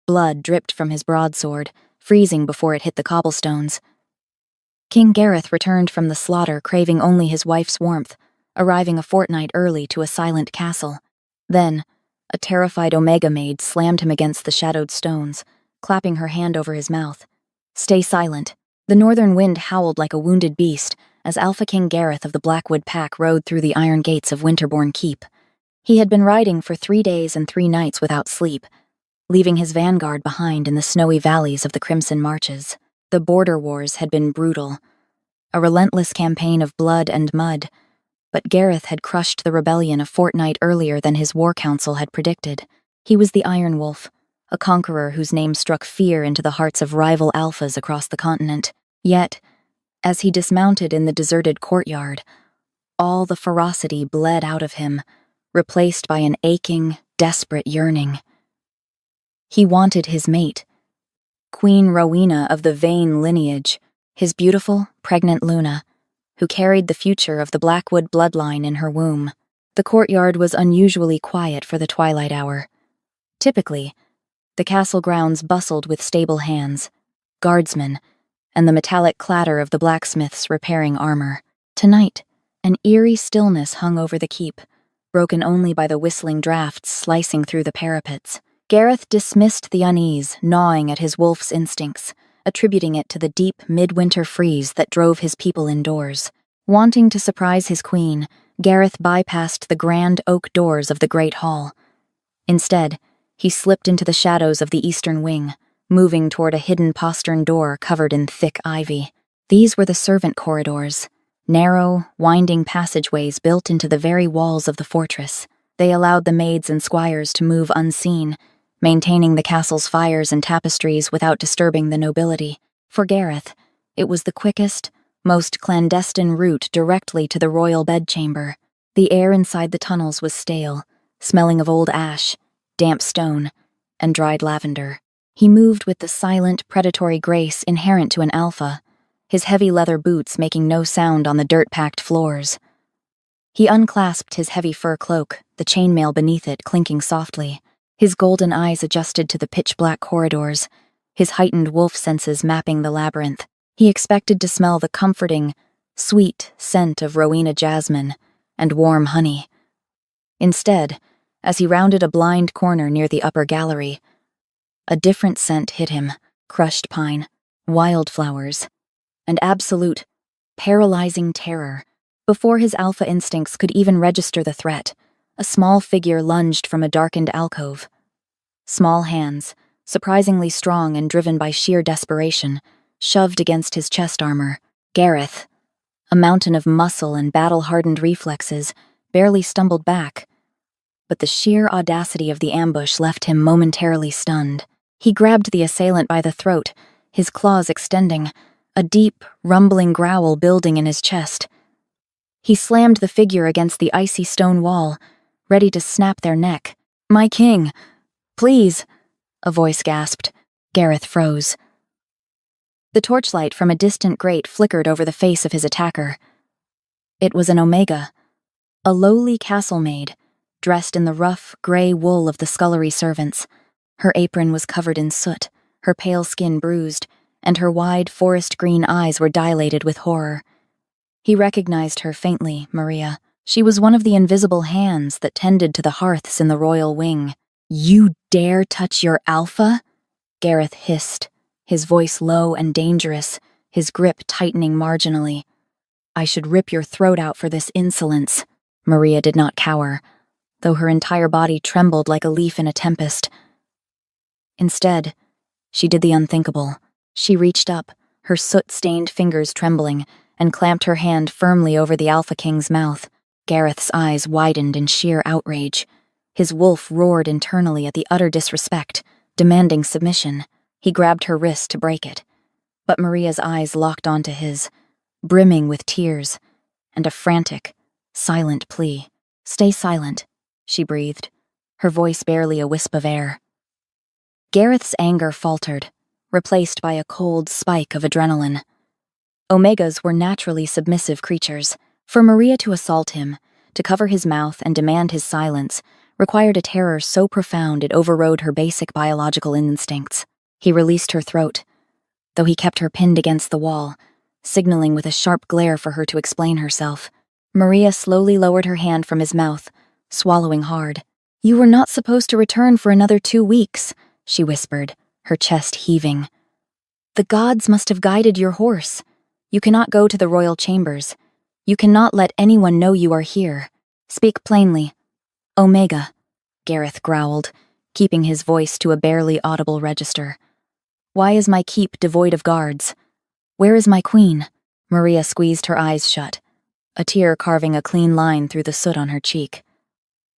Blood dripped from his broadsword, freezing before it hit the cobblestones. King Gareth returned from the slaughter craving only his wife's warmth, arriving a fortnight early to a silent castle. Then, a terrified Omega maid slammed him against the shadowed stones, clapping her hand over his mouth. "Stay silent." The northern wind howled like a wounded beast as Alpha King Gareth of the Blackwood Pack rode through the iron gates of Winterbourne Keep. He had been riding for 3 days and 3 nights without sleep, leaving his vanguard behind in the snowy valleys of the Crimson Marches. The border wars had been brutal, a relentless campaign of blood and mud, but Gareth had crushed the rebellion a fortnight earlier than his war council had predicted. He was the Iron Wolf, a conqueror whose name struck fear into the hearts of rival alphas across the continent. Yet, as he dismounted in the deserted courtyard, all the ferocity bled out of him, replaced by an aching, desperate yearning. He wanted his mate, Queen Rowena of the Vane lineage, his beautiful, pregnant Luna, who carried the future of the Blackwood bloodline in her womb. The courtyard was unusually quiet for the twilight hour. Typically, the castle grounds bustled with stable hands, guardsmen, and the metallic clatter of the blacksmiths repairing armor. Tonight, an eerie stillness hung over the keep, broken only by the whistling drafts slicing through the parapets. Gareth dismissed the unease gnawing at his wolf's instincts, attributing it to the deep midwinter freeze that drove his people indoors. Wanting to surprise his queen, Gareth bypassed the grand oak doors of the great hall. Instead, he slipped into the shadows of the eastern wing, moving toward a hidden postern door covered in thick ivy. These were the servant corridors, narrow, winding passageways built into the very walls of the fortress. They allowed the maids and squires to move unseen, maintaining the castle's fires and tapestries without disturbing the nobility. For Gareth, it was the quickest, most clandestine route directly to the royal bedchamber. The air inside the tunnels was stale, smelling of old ash, damp stone, and dried lavender. He moved with the silent, predatory grace inherent to an alpha, his heavy leather boots making no sound on the dirt-packed floors. He unclasped his heavy fur cloak, the chainmail beneath it clinking softly. His golden eyes adjusted to the pitch-black corridors, his heightened wolf senses mapping the labyrinth. He expected to smell the comforting, sweet scent of Rowena jasmine and warm honey. Instead, as he rounded a blind corner near the upper gallery, a different scent hit him: crushed pine, wildflowers, and absolute, paralyzing terror. Before his alpha instincts could even register the threat, a small figure lunged from a darkened alcove. Small hands, surprisingly strong and driven by sheer desperation, shoved against his chest armor. Gareth, a mountain of muscle and battle-hardened reflexes, barely stumbled back. But the sheer audacity of the ambush left him momentarily stunned. He grabbed the assailant by the throat, his claws extending, a deep, rumbling growl building in his chest. He slammed the figure against the icy stone wall, ready to snap their neck. "My king, please," a voice gasped. Gareth froze. The torchlight from a distant grate flickered over the face of his attacker. It was an Omega, a lowly castle maid, dressed in the rough, gray wool of the scullery servants. Her apron was covered in soot, her pale skin bruised, and her wide forest-green eyes were dilated with horror. He recognized her faintly, Maria. She was one of the invisible hands that tended to the hearths in the royal wing. "You dare touch your alpha?" Gareth hissed, his voice low and dangerous, his grip tightening marginally. "I should rip your throat out for this insolence." Maria did not cower, though her entire body trembled like a leaf in a tempest. Instead, she did the unthinkable. She reached up, her soot-stained fingers trembling, and clamped her hand firmly over the Alpha King's mouth. Gareth's eyes widened in sheer outrage. His wolf roared internally at the utter disrespect, demanding submission. He grabbed her wrist to break it, but Maria's eyes locked onto his, brimming with tears, and a frantic, silent plea. "Stay silent," she breathed, her voice barely a wisp of air. Gareth's anger faltered, replaced by a cold spike of adrenaline. Omegas were naturally submissive creatures. For Maria to assault him, to cover his mouth and demand his silence, required a terror so profound it overrode her basic biological instincts. He released her throat, though he kept her pinned against the wall, signaling with a sharp glare for her to explain herself. Maria slowly lowered her hand from his mouth, swallowing hard. "You were not supposed to return for another 2 weeks," she whispered, her chest heaving. "The gods must have guided your horse. You cannot go to the royal chambers. You cannot let anyone know you are here. Speak plainly." "Omega," Gareth growled, keeping his voice to a barely audible register. "Why is my keep devoid of guards? Where is my queen?" Maria squeezed her eyes shut, a tear carving a clean line through the soot on her cheek.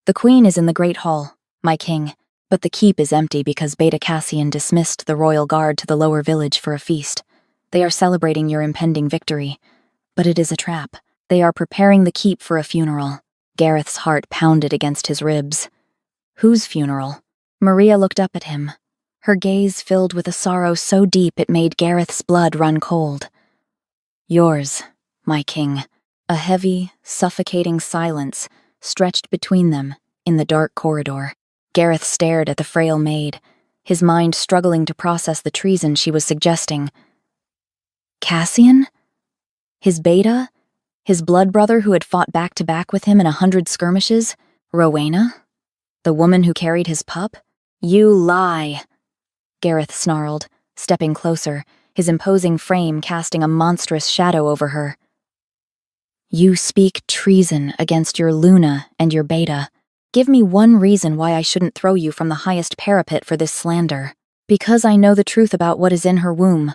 "The queen is in the Great Hall, my king, but the keep is empty because Beta Cassian dismissed the royal guard to the lower village for a feast. They are celebrating your impending victory, but it is a trap. They are preparing the keep for a funeral." Gareth's heart pounded against his ribs. "Whose funeral?" Maria looked up at him, her gaze filled with a sorrow so deep it made Gareth's blood run cold. "Yours, my king." A heavy, suffocating silence stretched between them in the dark corridor. Gareth stared at the frail maid, his mind struggling to process the treason she was suggesting. Cassian? His beta? His blood brother who had fought back-to-back with him in 100 skirmishes? Rowena? The woman who carried his pup? "You lie," Gareth snarled, stepping closer, his imposing frame casting a monstrous shadow over her. "You speak treason against your Luna and your beta. Give me one reason why I shouldn't throw you from the highest parapet for this slander." "Because I know the truth about what is in her womb,"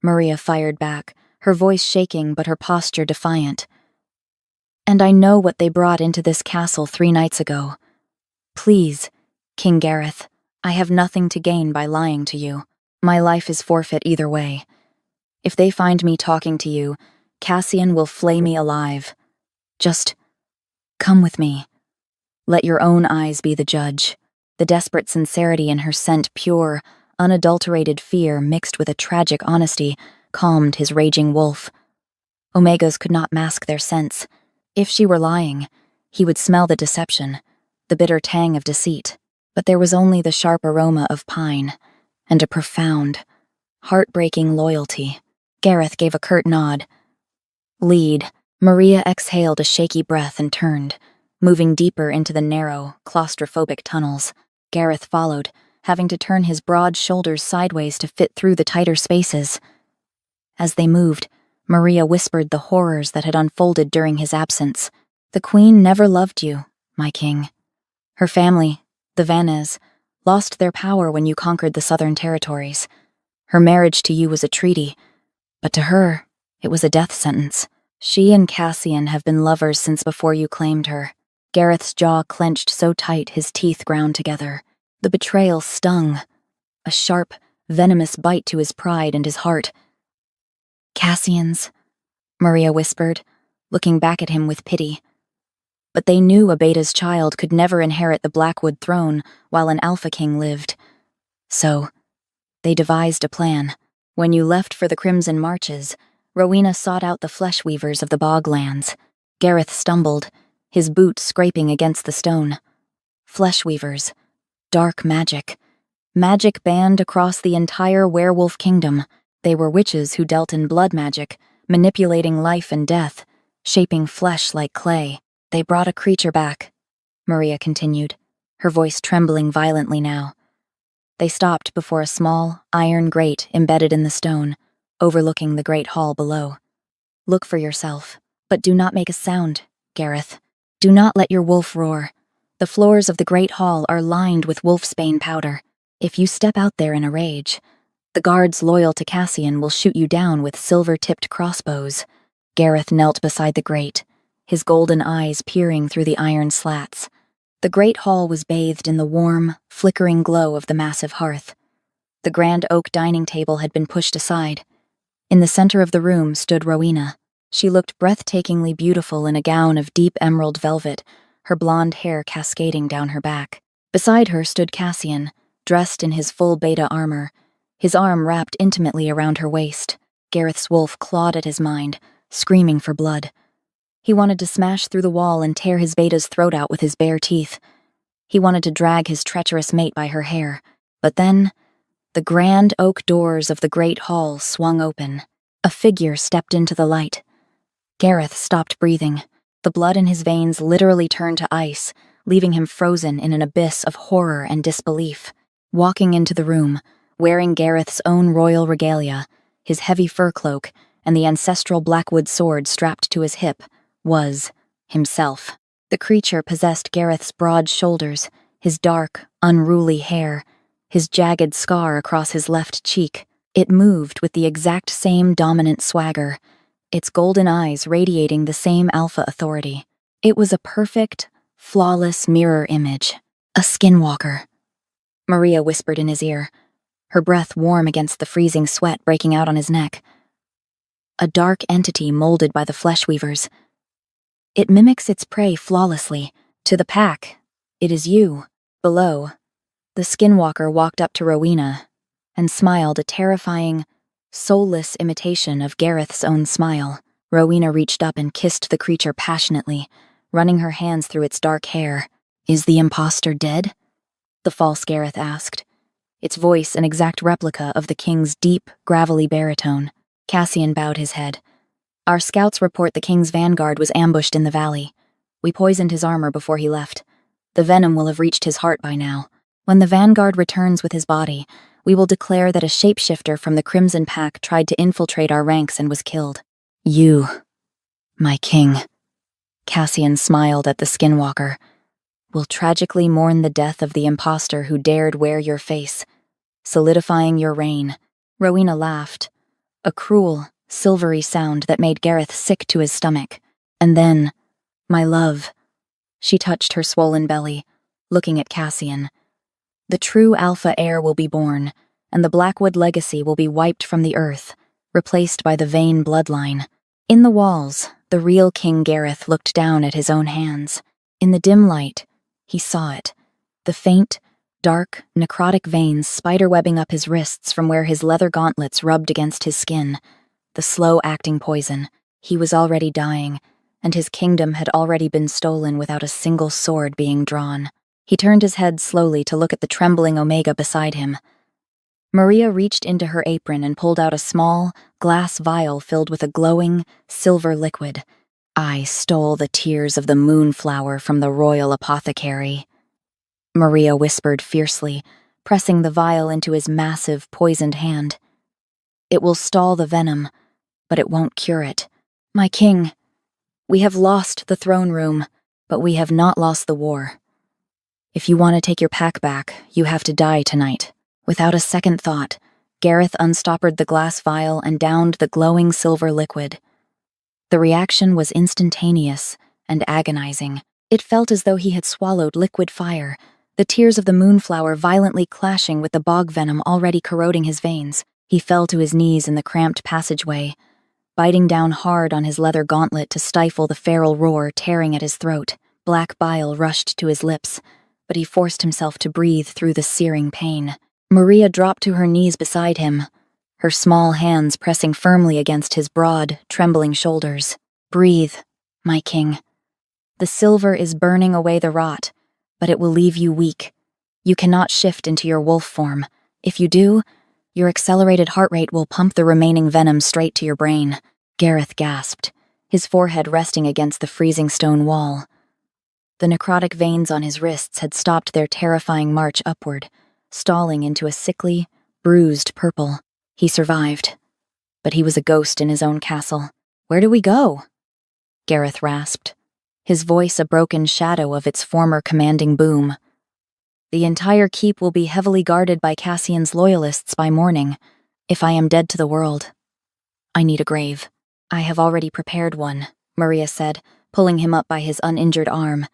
Maria fired back, her voice shaking but her posture defiant. "And I know what they brought into this castle 3 nights ago. Please, King Gareth, I have nothing to gain by lying to you. My life is forfeit either way. If they find me talking to you, Cassian will flay me alive. Just come with me. Let your own eyes be the judge." The desperate sincerity in her sent pure, unadulterated fear mixed with a tragic honesty calmed his raging wolf. Omegas could not mask their scents. If she were lying, he would smell the deception, the bitter tang of deceit. But there was only the sharp aroma of pine, and a profound, heartbreaking loyalty. Gareth gave a curt nod. "Lead." Maria exhaled a shaky breath and turned, moving deeper into the narrow, claustrophobic tunnels. Gareth followed, having to turn his broad shoulders sideways to fit through the tighter spaces. As they moved, Maria whispered the horrors that had unfolded during his absence. "The Queen never loved you, my king. Her family, the Vannes, lost their power when you conquered the southern territories. Her marriage to you was a treaty, but to her, it was a death sentence. She and Cassian have been lovers since before you claimed her." Gareth's jaw clenched so tight his teeth ground together. The betrayal stung, a sharp, venomous bite to his pride and his heart. "Cassian's," Maria whispered, looking back at him with pity. But they knew a Beta's child could never inherit the Blackwood throne while an Alpha King lived. So, they devised a plan. When you left for the Crimson Marches, Rowena sought out the flesh weavers of the Boglands. Gareth stumbled, his boot scraping against the stone. Flesh weavers. Dark magic. Magic banned across the entire werewolf kingdom. They were witches who dealt in blood magic, manipulating life and death, shaping flesh like clay. "They brought a creature back," Maria continued, her voice trembling violently now. They stopped before a small, iron grate embedded in the stone, overlooking the great hall below. "Look for yourself, but do not make a sound, Gareth. Do not let your wolf roar. The floors of the great hall are lined with wolfsbane powder. If you step out there in a rage, the guards loyal to Cassian will shoot you down with silver-tipped crossbows." Gareth knelt beside the grate, his golden eyes peering through the iron slats. The great hall was bathed in the warm, flickering glow of the massive hearth. The grand oak dining table had been pushed aside. In the center of the room stood Rowena. She looked breathtakingly beautiful in a gown of deep emerald velvet, her blonde hair cascading down her back. Beside her stood Cassian, dressed in his full beta armor, his arm wrapped intimately around her waist. Gareth's wolf clawed at his mind, screaming for blood. He wanted to smash through the wall and tear his beta's throat out with his bare teeth. He wanted to drag his treacherous mate by her hair. But then, the grand oak doors of the great hall swung open. A figure stepped into the light. Gareth stopped breathing. The blood in his veins literally turned to ice, leaving him frozen in an abyss of horror and disbelief. Walking into the room, wearing Gareth's own royal regalia, his heavy fur cloak, and the ancestral blackwood sword strapped to his hip, was himself. The creature possessed Gareth's broad shoulders, his dark, unruly hair, his jagged scar across his left cheek. It moved with the exact same dominant swagger, its golden eyes radiating the same alpha authority. It was a perfect, flawless mirror image. A skinwalker. Maria whispered in his ear, her breath warm against the freezing sweat breaking out on his neck. A dark entity molded by the flesh weavers. It mimics its prey flawlessly. To the pack, it is you. Below, the skinwalker walked up to Rowena and smiled a terrifying, soulless imitation of Gareth's own smile. Rowena reached up and kissed the creature passionately, running her hands through its dark hair. "Is the imposter dead?" the false Gareth asked, its voice an exact replica of the king's deep, gravelly baritone. Cassian bowed his head. "Our scouts report the king's vanguard was ambushed in the valley. We poisoned his armor before he left. The venom will have reached his heart by now. When the vanguard returns with his body, we will declare that a shapeshifter from the Crimson Pack tried to infiltrate our ranks and was killed. You, my king," Cassian smiled at the skinwalker, "will tragically mourn the death of the imposter who dared wear your face, solidifying your reign." Rowena laughed, a cruel, silvery sound that made Gareth sick to his stomach. "And then, my love," she touched her swollen belly, looking at Cassian, "the true alpha heir will be born, and the Blackwood legacy will be wiped from the earth, replaced by the Vane bloodline." In the walls, the real King Gareth looked down at his own hands. In the dim light, he saw it, the faint, dark, necrotic veins spiderwebbing up his wrists from where his leather gauntlets rubbed against his skin. The slow-acting poison. He was already dying, and his kingdom had already been stolen without a single sword being drawn. He turned his head slowly to look at the trembling Omega beside him. Maria reached into her apron and pulled out a small, glass vial filled with a glowing, silver liquid. "I stole the tears of the moonflower from the royal apothecary," Maria whispered fiercely, pressing the vial into his massive, poisoned hand. "It will stall the venom, but it won't cure it. My king, we have lost the throne room, but we have not lost the war. If you want to take your pack back, you have to die tonight." Without a second thought, Gareth unstoppered the glass vial and downed the glowing silver liquid. The reaction was instantaneous and agonizing. It felt as though he had swallowed liquid fire, the tears of the moonflower violently clashing with the bog venom already corroding his veins. He fell to his knees in the cramped passageway, biting down hard on his leather gauntlet to stifle the feral roar tearing at his throat. Black bile rushed to his lips, but he forced himself to breathe through the searing pain. Maria dropped to her knees beside him, her small hands pressing firmly against his broad, trembling shoulders. "Breathe, my king. The silver is burning away the rot, but it will leave you weak. You cannot shift into your wolf form. If you do, your accelerated heart rate will pump the remaining venom straight to your brain." Gareth gasped, his forehead resting against the freezing stone wall. The necrotic veins on his wrists had stopped their terrifying march upward, stalling into a sickly, bruised purple. He survived, but he was a ghost in his own castle. "Where do we go?" Gareth rasped, his voice a broken shadow of its former commanding boom. "The entire keep will be heavily guarded by Cassian's loyalists by morning. If I am dead to the world, I need a grave." "I have already prepared one," Maria said, pulling him up by his uninjured arm.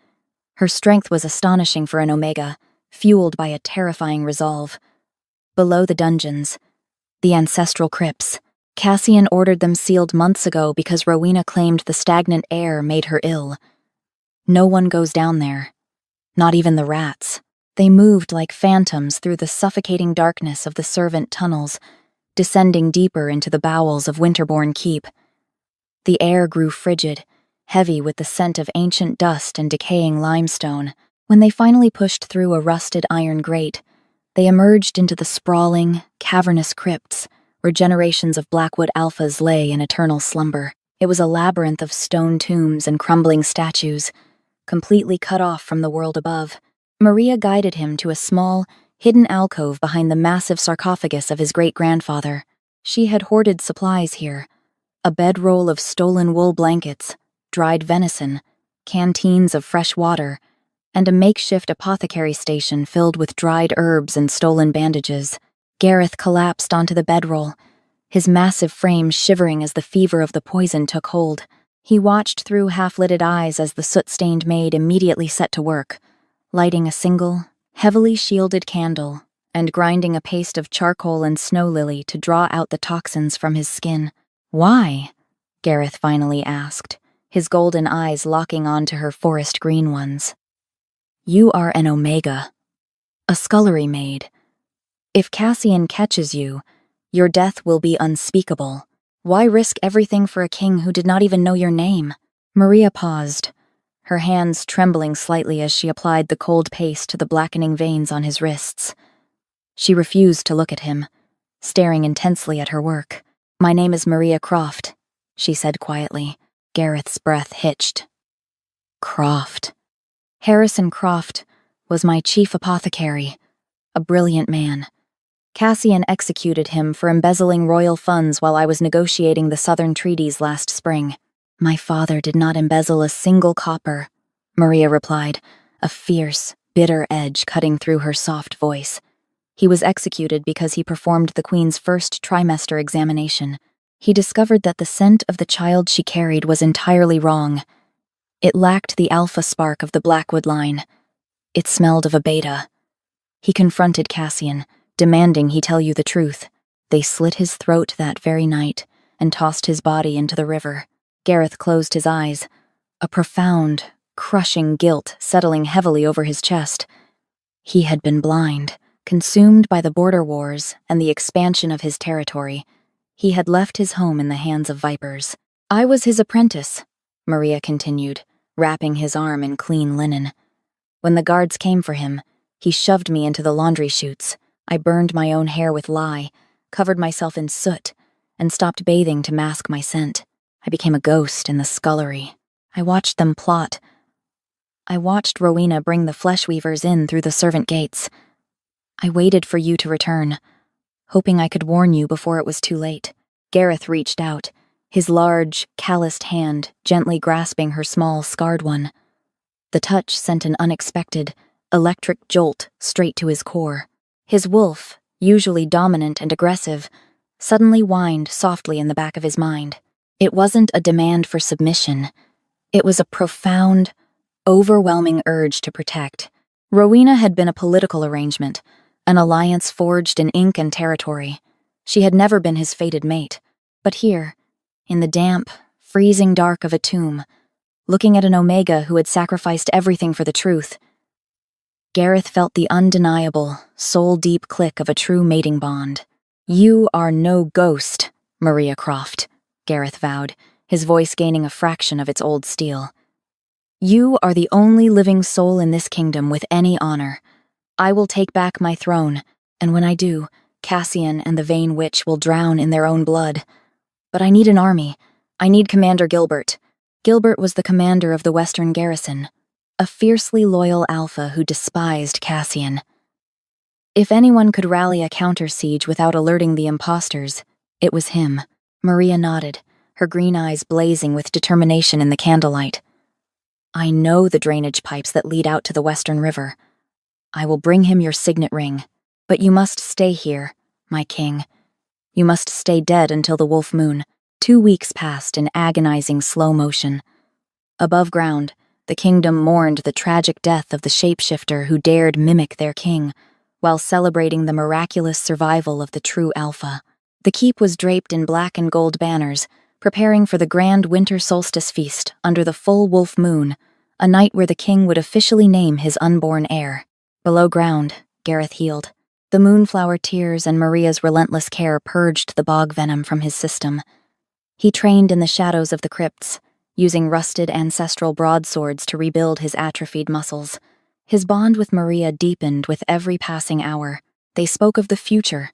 Her strength was astonishing for an Omega, fueled by a terrifying resolve. Below the dungeons, the ancestral crypts. Cassian ordered them sealed months ago because Rowena claimed the stagnant air made her ill. No one goes down there, not even the rats. They moved like phantoms through the suffocating darkness of the servant tunnels, descending deeper into the bowels of Winterbourne Keep. The air grew frigid, heavy with the scent of ancient dust and decaying limestone. When they finally pushed through a rusted iron grate, they emerged into the sprawling, cavernous crypts where generations of Blackwood alphas lay in eternal slumber. It was a labyrinth of stone tombs and crumbling statues, completely cut off from the world above. Maria guided him to a small, hidden alcove behind the massive sarcophagus of his great-grandfather. She had hoarded supplies here: a bedroll of stolen wool blankets, dried venison, canteens of fresh water, and a makeshift apothecary station filled with dried herbs and stolen bandages. Gareth collapsed onto the bedroll, his massive frame shivering as the fever of the poison took hold. He watched through half-lidded eyes as the soot-stained maid immediately set to work, lighting a single, heavily shielded candle and grinding a paste of charcoal and snow lily to draw out the toxins from his skin. "Why?" Gareth finally asked, his golden eyes locking onto her forest green ones. "You are an Omega, a scullery maid. If Cassian catches you, your death will be unspeakable. Why risk everything for a king who did not even know your name?" Maria paused, her hands trembling slightly as she applied the cold paste to the blackening veins on his wrists. She refused to look at him, staring intensely at her work. "My name is Maria Croft," she said quietly. Gareth's breath hitched. Croft. Harrison Croft was my chief apothecary, a brilliant man. Cassian executed him for embezzling royal funds while I was negotiating the Southern treaties last spring. "My father did not embezzle a single copper," Maria replied, a fierce, bitter edge cutting through her soft voice. "He was executed because he performed the Queen's first trimester examination. He discovered that the scent of the child she carried was entirely wrong. It lacked the alpha spark of the Blackwood line. It smelled of a beta. He confronted Cassian, demanding he tell you the truth. They slit his throat that very night and tossed his body into the river." Gareth closed his eyes, a profound, crushing guilt settling heavily over his chest. He had been blind, consumed by the border wars and the expansion of his territory. He had left his home in the hands of vipers. "I was his apprentice," Maria continued, wrapping his arm in clean linen. "When the guards came for him, he shoved me into the laundry chutes. I burned my own hair with lye, covered myself in soot, and stopped bathing to mask my scent. I became a ghost in the scullery. I watched them plot. I watched Rowena bring the flesh weavers in through the servant gates. I waited for you to return, hoping I could warn you before it was too late." Gareth reached out, his large, calloused hand gently grasping her small, scarred one. The touch sent an unexpected, electric jolt straight to his core. His wolf, usually dominant and aggressive, suddenly whined softly in the back of his mind. It wasn't a demand for submission. It was a profound, overwhelming urge to protect. Rowena had been a political arrangement, an alliance forged in ink and territory. She had never been his fated mate. But here, in the damp, freezing dark of a tomb, looking at an Omega who had sacrificed everything for the truth, Gareth felt the undeniable, soul-deep click of a true mating bond. "You are no ghost, Maria Croft," Gareth vowed, his voice gaining a fraction of its old steel. "You are the only living soul in this kingdom with any honor. I will take back my throne, and when I do, Cassian and the vain witch will drown in their own blood. But I need an army. I need Commander Gilbert." Gilbert was the commander of the Western Garrison, a fiercely loyal alpha who despised Cassian. If anyone could rally a counter-siege without alerting the imposters, it was him. Maria nodded, her green eyes blazing with determination in the candlelight. "I know the drainage pipes that lead out to the Western River. I will bring him your signet ring, but you must stay here, my king. You must stay dead until the wolf moon." 2 weeks passed in agonizing slow motion. Above ground, the kingdom mourned the tragic death of the shapeshifter who dared mimic their king, while celebrating the miraculous survival of the true alpha. The keep was draped in black and gold banners, preparing for the grand winter solstice feast under the full wolf moon, a night where the king would officially name his unborn heir. Below ground, Gareth healed. The moonflower tears and Maria's relentless care purged the bog venom from his system. He trained in the shadows of the crypts, using rusted ancestral broadswords to rebuild his atrophied muscles. His bond with Maria deepened with every passing hour. They spoke of the future,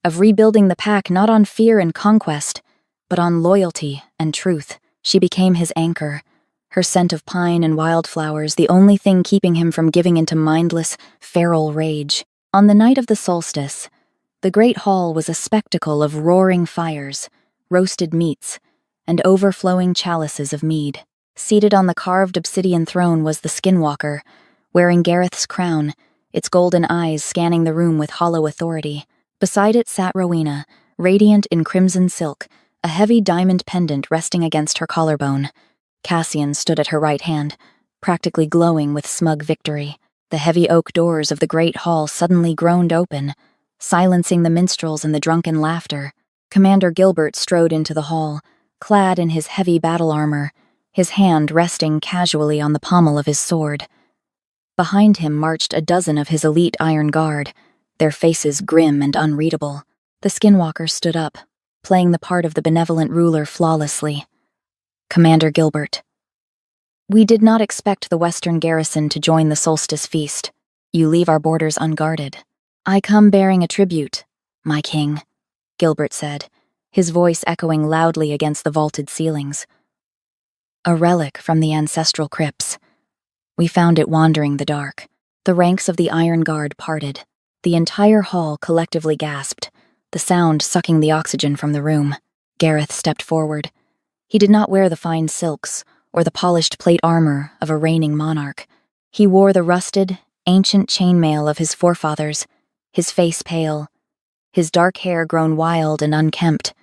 of rebuilding the pack not on fear and conquest, but on loyalty and truth. She became his anchor, her scent of pine and wildflowers the only thing keeping him from giving into mindless, feral rage. On the night of the solstice, the great hall was a spectacle of roaring fires, roasted meats, and overflowing chalices of mead. Seated on the carved obsidian throne was the Skinwalker, wearing Gareth's crown, its golden eyes scanning the room with hollow authority. Beside it sat Rowena, radiant in crimson silk, a heavy diamond pendant resting against her collarbone. Cassian stood at her right hand, practically glowing with smug victory. The heavy oak doors of the great hall suddenly groaned open, silencing the minstrels and the drunken laughter. Commander Gilbert strode into the hall, clad in his heavy battle armor, his hand resting casually on the pommel of his sword. Behind him marched a dozen of his elite iron guard, their faces grim and unreadable. The Skinwalker stood up, playing the part of the benevolent ruler flawlessly. Commander Gilbert. We did not expect the Western garrison to join the solstice feast. You leave our borders unguarded. I come bearing a tribute, my king, Gilbert said, his voice echoing loudly against the vaulted ceilings. A relic from the ancestral crypts. We found it wandering the dark. The ranks of the Iron Guard parted. The entire hall collectively gasped, the sound sucking the oxygen from the room. Gareth stepped forward. He did not wear the fine silks or the polished plate armor of a reigning monarch. He wore the rusted, ancient chainmail of his forefathers, his face pale, his dark hair grown wild and unkempt.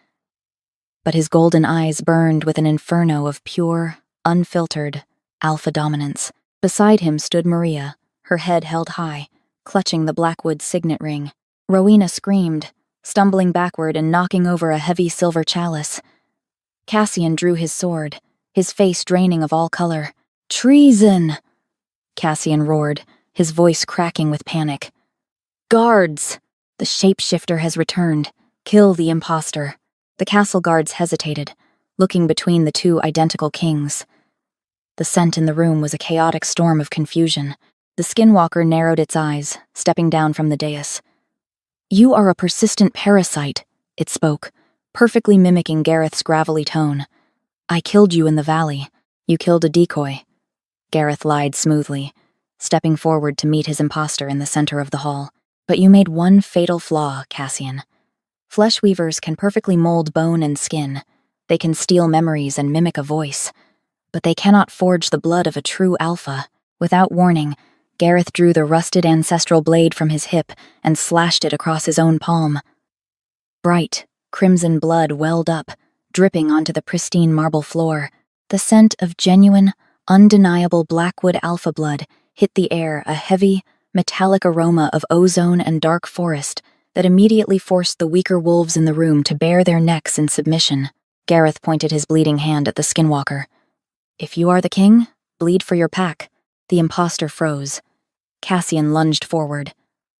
But his golden eyes burned with an inferno of pure, unfiltered alpha dominance. Beside him stood Maria, her head held high, clutching the Blackwood signet ring. Rowena screamed, stumbling backward and knocking over a heavy silver chalice. Cassian drew his sword, his face draining of all color. Treason! Cassian roared, his voice cracking with panic. Guards! The shapeshifter has returned. Kill the imposter. The castle guards hesitated, looking between the two identical kings. The scent in the room was a chaotic storm of confusion. The Skinwalker narrowed its eyes, stepping down from the dais. You are a persistent parasite, it spoke, perfectly mimicking Gareth's gravelly tone. I killed you in the valley. You killed a decoy. Gareth lied smoothly, stepping forward to meet his imposter in the center of the hall. But you made one fatal flaw, Cassian. Flesh weavers can perfectly mold bone and skin. They can steal memories and mimic a voice. But they cannot forge the blood of a true alpha. Without warning, Gareth drew the rusted ancestral blade from his hip and slashed it across his own palm. Bright, crimson blood welled up, dripping onto the pristine marble floor. The scent of genuine, undeniable Blackwood alpha blood hit the air, a heavy, metallic aroma of ozone and dark forest that immediately forced the weaker wolves in the room to bare their necks in submission. Gareth pointed his bleeding hand at the Skinwalker. If you are the king, bleed for your pack. The imposter froze. Cassian lunged forward.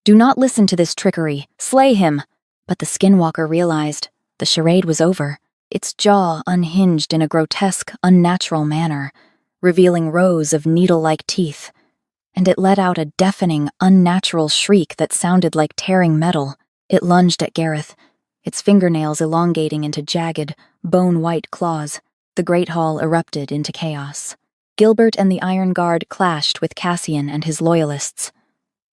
Do not listen to this trickery. Slay him. But the Skinwalker realized the charade was over. Its jaw unhinged in a grotesque, unnatural manner, revealing rows of needle-like teeth, and it let out a deafening, unnatural shriek that sounded like tearing metal. It lunged at Gareth, its fingernails elongating into jagged, bone-white claws. The great hall erupted into chaos. Gilbert and the Iron Guard clashed with Cassian and his loyalists,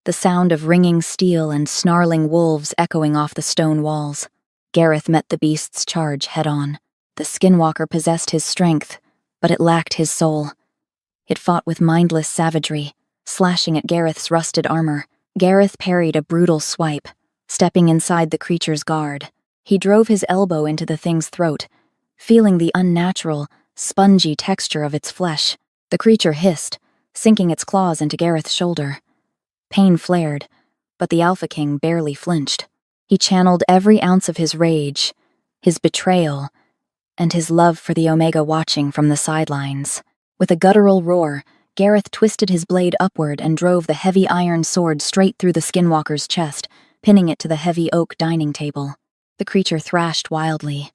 the sound of ringing steel and snarling wolves echoing off the stone walls. Gareth met the beast's charge head-on. The Skinwalker possessed his strength, but it lacked his soul. It fought with mindless savagery, slashing at Gareth's rusted armor. Gareth parried a brutal swipe, stepping inside the creature's guard. He drove his elbow into the thing's throat, feeling the unnatural, spongy texture of its flesh. The creature hissed, sinking its claws into Gareth's shoulder. Pain flared, but the Alpha King barely flinched. He channeled every ounce of his rage, his betrayal, and his love for the Omega watching from the sidelines. With a guttural roar, Gareth twisted his blade upward and drove the heavy iron sword straight through the Skinwalker's chest, pinning it to the heavy oak dining table. The creature thrashed wildly.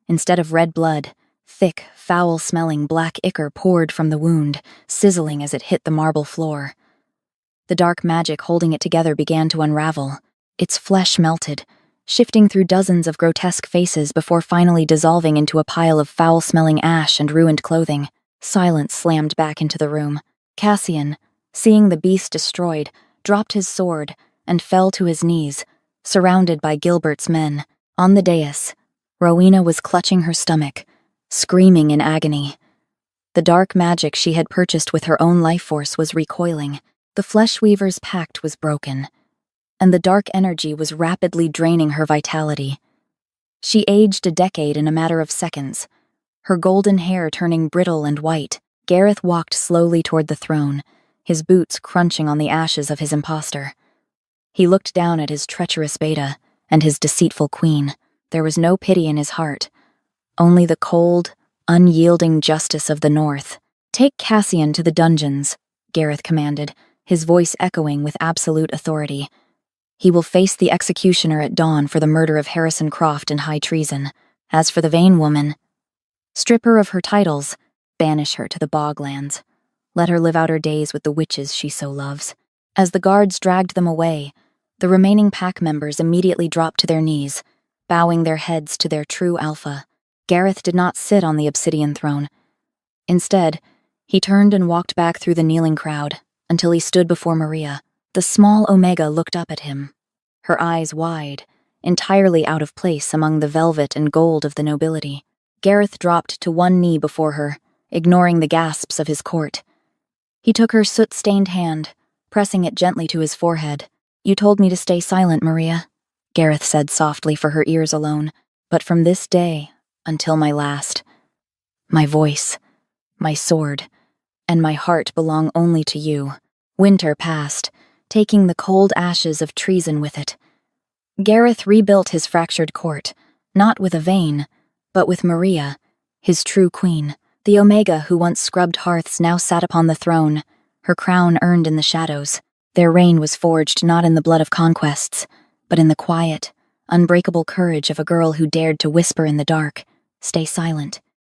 Instead of red blood, thick, foul-smelling black ichor poured from the wound, sizzling as it hit the marble floor. The dark magic holding it together began to unravel. Its flesh melted, shifting through dozens of grotesque faces before finally dissolving into a pile of foul-smelling ash and ruined clothing. Silence slammed back into the room. Cassian, seeing the beast destroyed, dropped his sword and fell to his knees, surrounded by Gilbert's men. On the dais, Rowena was clutching her stomach, screaming in agony. The dark magic she had purchased with her own life force was recoiling. The Flesh Weaver's pact was broken, and the dark energy was rapidly draining her vitality. She aged a decade in a matter of seconds, her golden hair turning brittle and white. Gareth walked slowly toward the throne, his boots crunching on the ashes of his impostor. He looked down at his treacherous beta and his deceitful queen. There was no pity in his heart, only the cold, unyielding justice of the North. "Take Cassian to the dungeons," Gareth commanded, his voice echoing with absolute authority. "He will face the executioner at dawn for the murder of Harrison Croft and high treason. As for the vain woman, strip her of her titles, banish her to the boglands. Let her live out her days with the witches she so loves." As the guards dragged them away, the remaining pack members immediately dropped to their knees, bowing their heads to their true alpha. Gareth did not sit on the obsidian throne. Instead, he turned and walked back through the kneeling crowd until he stood before Maria. The small Omega looked up at him, her eyes wide, entirely out of place among the velvet and gold of the nobility. Gareth dropped to one knee before her, ignoring the gasps of his court. He took her soot-stained hand, pressing it gently to his forehead. "You told me to stay silent, Maria," Gareth said softly for her ears alone. "But from this day, until my last, my voice, my sword, and my heart belong only to you." Winter passed, taking the cold ashes of treason with it. Gareth rebuilt his fractured court, not with a Vayne, but with Maria, his true queen. The Omega who once scrubbed hearths now sat upon the throne, her crown earned in the shadows. Their reign was forged not in the blood of conquests, but in the quiet, unbreakable courage of a girl who dared to whisper in the dark, "Stay silent."